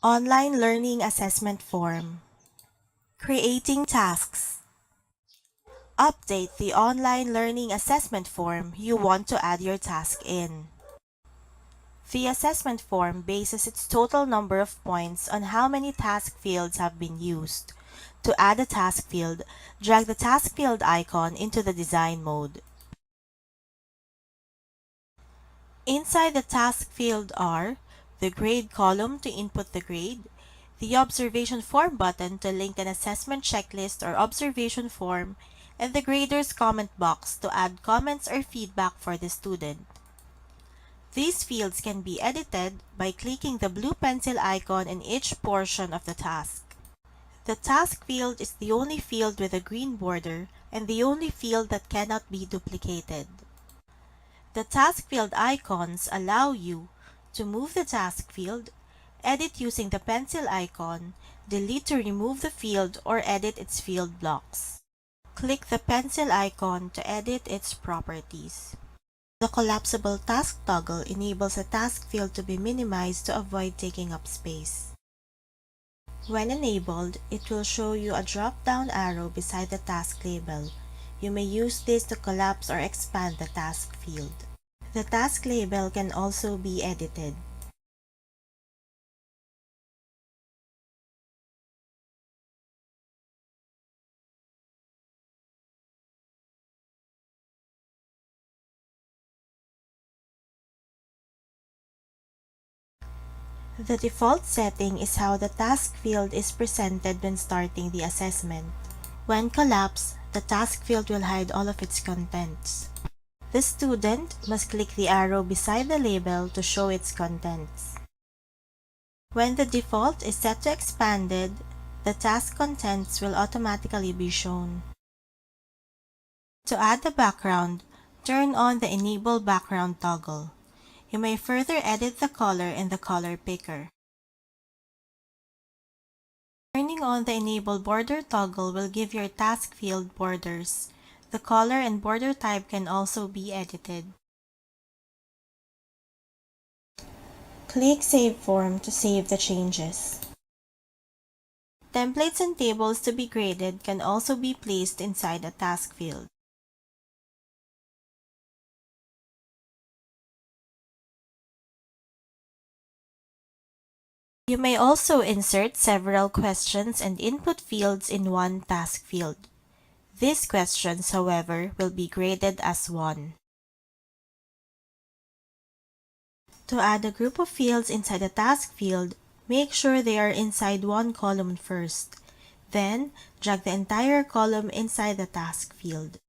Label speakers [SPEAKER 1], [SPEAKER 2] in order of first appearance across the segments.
[SPEAKER 1] Online Learning Assessment Form. Creating tasks. Update the online learning assessment form you want to add your task in. The assessment form bases its total number of points on how many task fields have been used. To add a task field, drag the task field icon into the design mode. Inside the task field are the grade column to input the grade, the observation form button to link an assessment checklist or observation form, and the grader's comment box to add comments or feedback for the student. These fields can be edited by clicking the blue pencil icon in each portion of the task. The task field is the only field with a green border and the only field that cannot be duplicated. The task field icons allow you to move the task field, edit using the pencil icon, delete to remove the field or edit its field blocks. Click the pencil icon to edit its properties. The collapsible task toggle enables a task field to be minimized to avoid taking up space. When enabled, it will show you a drop-down arrow beside the task label. You may use this to collapse or expand the task field. The task label can also be edited. The default setting is how the task field is presented when starting the assessment. When collapsed, the task field will hide all of its contents. The student must click the arrow beside the label to show its contents. When the default is set to expanded, the task contents will automatically be shown. To add the background, turn on the Enable Background toggle. You may further edit the color in the color picker. Turning on the Enable Border toggle will give your task field borders. The color and border type can also be edited. Click Save Form to save the changes. Templates and tables to be graded can also be placed inside a task field. You may also insert several questions and input fields in one task field. These questions, however, will be graded as 1. To add a group of fields inside a task field, make sure they are inside one column first. Then, drag the entire column inside the task field.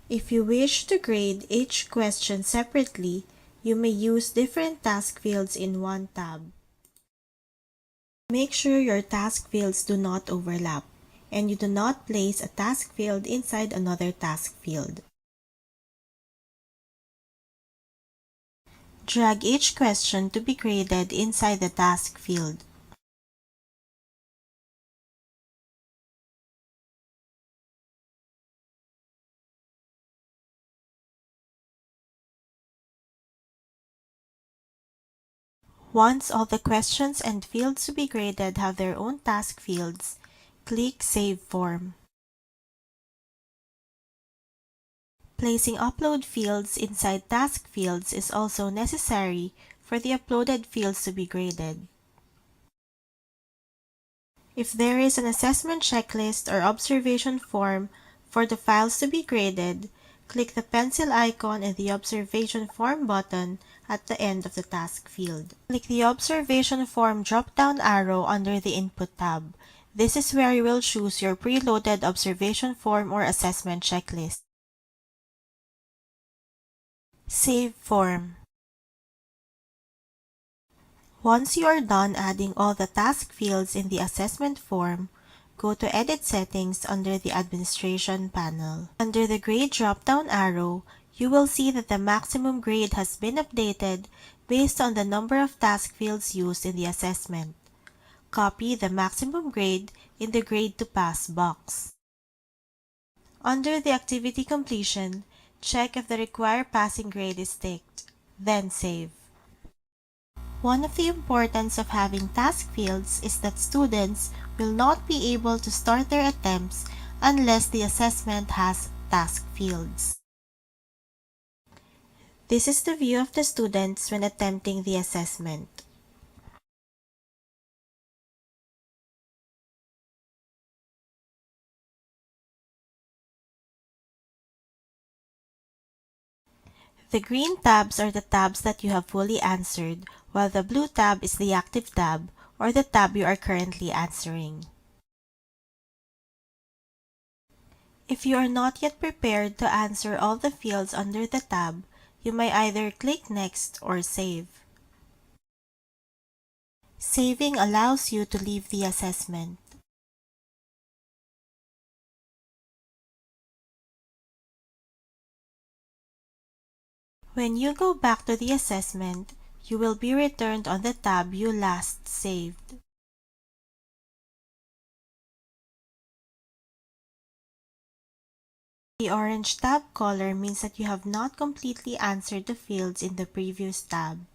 [SPEAKER 1] If you wish to grade each question separately, you may use different task fields in one tab. Make sure your task fields do not overlap, and you do not place a task field inside another task field. Drag each question to be graded inside the task field. Once all the questions and fields to be graded have their own task fields, click Save Form. Placing upload fields inside task fields is also necessary for the uploaded fields to be graded. If there is an assessment checklist or observation form for the files to be graded, click the pencil icon and the observation form button at the end of the task field. Click the observation form drop-down arrow under the Input tab. This is where you will choose your preloaded observation form or assessment checklist. Save form. Once you are done adding all the task fields in the assessment form, go to Edit Settings under the Administration panel. Under the Grade drop-down arrow, you will see that the maximum grade has been updated based on the number of task fields used in the assessment. Copy the maximum grade in the Grade to Pass box. Under the Activity Completion, check if the required passing grade is ticked, then save. One of the importance of having task fields is that students will not be able to start their attempts unless the assessment has task fields. This is the view of the students when attempting the assessment. The green tabs are the tabs that you have fully answered, while the blue tab is the active tab, or the tab you are currently answering. If you are not yet prepared to answer all the fields under the tab, you may either click Next or Save. Saving allows you to leave the assessment. When you go back to the assessment, you will be returned on the tab you last saved. The orange tab color means that you have not completely answered the fields in the previous tab.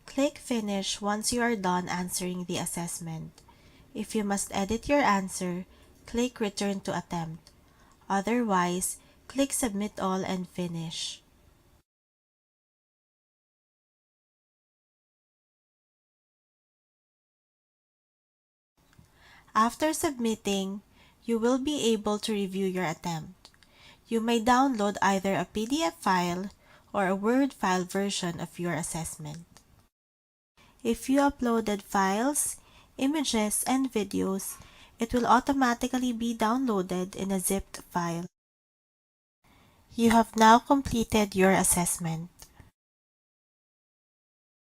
[SPEAKER 1] Click Finish once you are done answering the assessment. If you must edit your answer, click Return to Attempt. Otherwise, click Submit All and Finish. After submitting, you will be able to review your attempt. You may download either a PDF file or a Word file version of your assessment. If you uploaded files, images, and videos, it will automatically be downloaded in a zipped file. You have now completed your assessment.